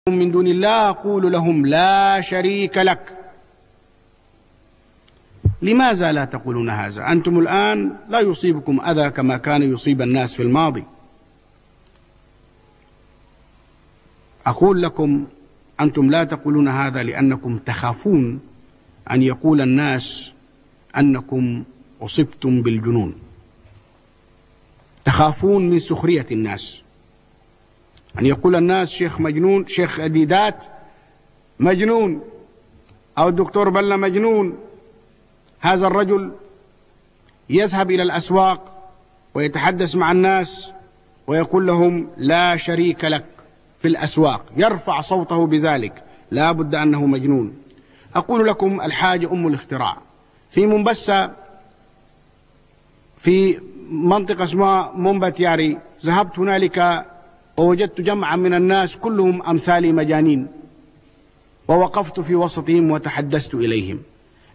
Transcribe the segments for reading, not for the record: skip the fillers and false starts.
من دون الله أقول لهم لا شريك لك. لماذا لا تقولون هذا؟ أنتم الآن لا يصيبكم أذى كما كان يصيب الناس في الماضي. أقول لكم أنتم لا تقولون هذا لأنكم تخافون أن يقول الناس أنكم أصبتم بالجنون، تخافون من سخرية الناس، أن يقول الناس شيخ مجنون، شيخ ديدات مجنون، أو الدكتور بلة مجنون. هذا الرجل يذهب إلى الأسواق ويتحدث مع الناس ويقول لهم لا شريك لك في الأسواق، يرفع صوته بذلك، لا بد أنه مجنون. أقول لكم الحاجة أم الاختراع. في منبسة في منطقة اسمها مومباتياري، ذهبت هنالك ووجدت جمعا من الناس كلهم أمثالي مجانين، ووقفت في وسطهم وتحدثت إليهم.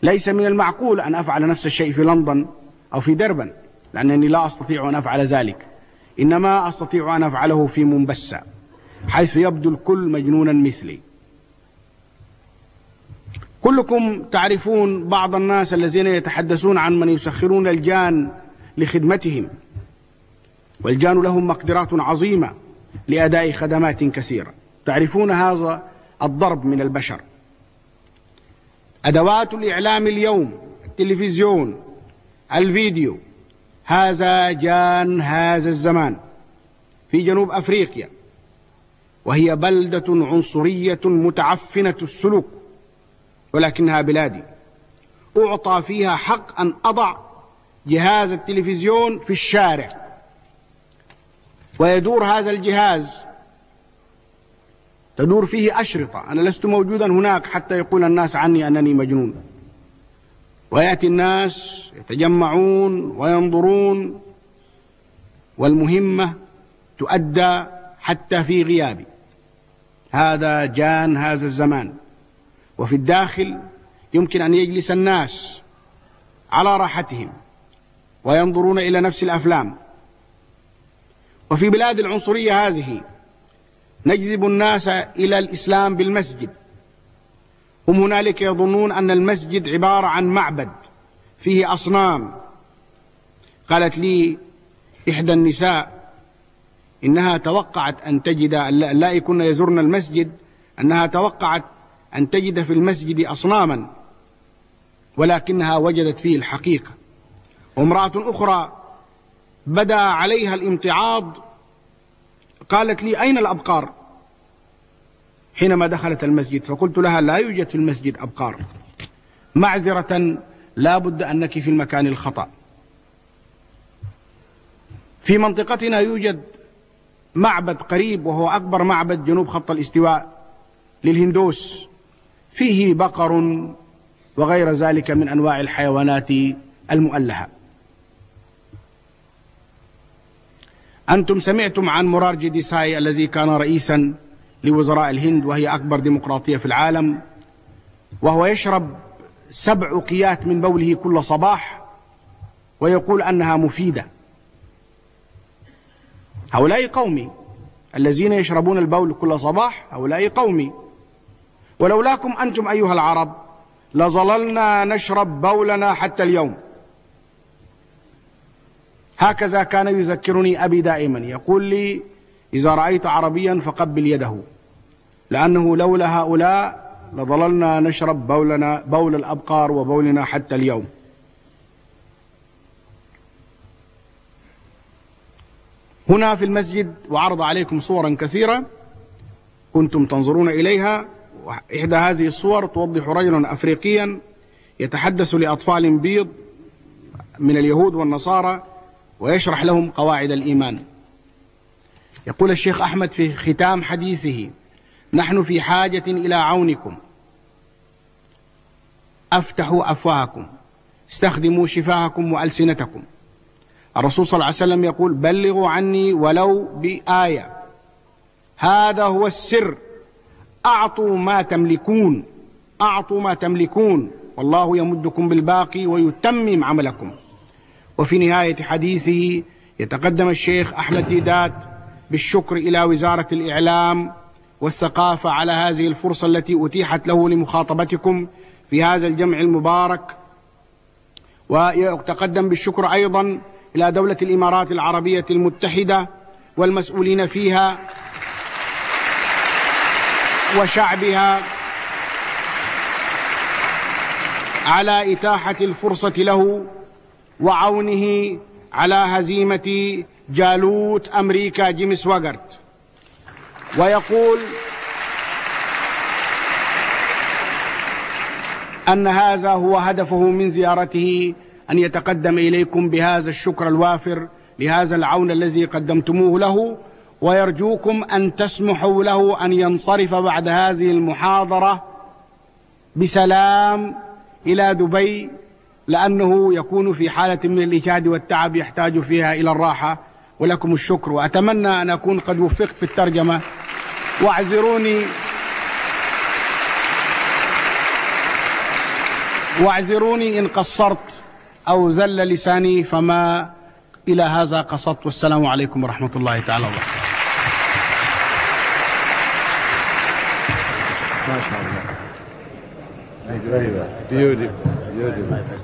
ليس من المعقول أن أفعل نفس الشيء في لندن أو في دربن، لأنني لا أستطيع أن أفعل ذلك، إنما أستطيع أن أفعله في منبسة حيث يبدو الكل مجنونا مثلي. كلكم تعرفون بعض الناس الذين يتحدثون عن من يسخرون الجان لخدمتهم، والجان لهم مقدرات عظيمة لأداء خدمات كثيرة. تعرفون هذا الضرب من البشر. أدوات الإعلام اليوم، التلفزيون، الفيديو، هذا جان هذا الزمان. في جنوب أفريقيا، وهي بلدة عنصرية متعفنة السلوك، ولكنها بلادي، أعطى فيها حق أن أضع جهاز التلفزيون في الشارع، ويدور هذا الجهاز، تدور فيه أشرطة، أنا لست موجودا هناك حتى يقول الناس عني أنني مجنون، ويأتي الناس يتجمعون وينظرون، والمهمة تؤدى حتى في غيابي. هذا جان هذا الزمان. وفي الداخل يمكن أن يجلس الناس على راحتهم وينظرون إلى نفس الأفلام. وفي بلاد العنصرية هذه نجذب الناس إلى الإسلام بالمسجد. هم هنالك يظنون أن المسجد عبارة عن معبد فيه أصنام. قالت لي إحدى النساء إنها توقعت أن تجد، اللائي كن يزورن المسجد، أنها توقعت أن تجد في المسجد أصناما، ولكنها وجدت فيه الحقيقة. وامرأة أخرى بدأ عليها الامتعاض، قالت لي أين الأبقار حينما دخلت المسجد؟ فقلت لها لا يوجد في المسجد أبقار، معذرة، لا بد أنك في المكان الخطأ. في منطقتنا يوجد معبد قريب، وهو أكبر معبد جنوب خط الاستواء للهندوس، فيه بقر وغير ذلك من أنواع الحيوانات المؤلهة. أنتم سمعتم عن مورارجي ديساي الذي كان رئيسا لوزراء الهند، وهي أكبر ديمقراطية في العالم، وهو يشرب 7 أقيات من بوله كل صباح ويقول أنها مفيدة. هؤلاء قومي الذين يشربون البول كل صباح، هؤلاء قومي. ولولاكم أنتم أيها العرب لظللنا نشرب بولنا حتى اليوم. هكذا كان يذكرني أبي دائما، يقول لي إذا رأيت عربيا فقبل يده، لأنه لولا هؤلاء لظللنا نشرب بولنا، بول الأبقار وبولنا حتى اليوم. هنا في المسجد، وعرض عليكم صورا كثيرة كنتم تنظرون إليها، وإحدى هذه الصور توضح رجلا أفريقيا يتحدث لأطفال بيض من اليهود والنصارى ويشرح لهم قواعد الإيمان. يقول الشيخ أحمد في ختام حديثه: نحن في حاجة إلى عونكم، أفتحوا أفواهكم، استخدموا شفاهكم وألسنتكم. الرسول صلى الله عليه وسلم يقول: بلغوا عني ولو بآية، هذا هو السر. أعطوا ما تملكون، أعطوا ما تملكون، والله يمدكم بالباقي ويتمم عملكم. وفي نهاية حديثه يتقدم الشيخ أحمد ديدات بالشكر إلى وزارة الإعلام والثقافة على هذه الفرصة التي أتيحت له لمخاطبتكم في هذا الجمع المبارك. ويتقدم بالشكر أيضا إلى دولة الإمارات العربية المتحدة والمسؤولين فيها وشعبها على إتاحة الفرصة له وعونه على هزيمة جالوت أمريكا جيمس واغارت. ويقول أن هذا هو هدفه من زيارته، أن يتقدم إليكم بهذا الشكر الوافر لهذا العون الذي قدمتموه له، ويرجوكم أن تسمحوا له أن ينصرف بعد هذه المحاضرة بسلام إلى دبي، لأنه يكون في حالة من الإجهاد والتعب يحتاج فيها إلى الراحة. ولكم الشكر، وأتمنى أن أكون قد وفقت في الترجمة، واعذروني إن قصرت أو زل لساني، فما إلى هذا قصدت. والسلام عليكم ورحمة الله تعالى وبركاته. ما شاء الله. Beautiful.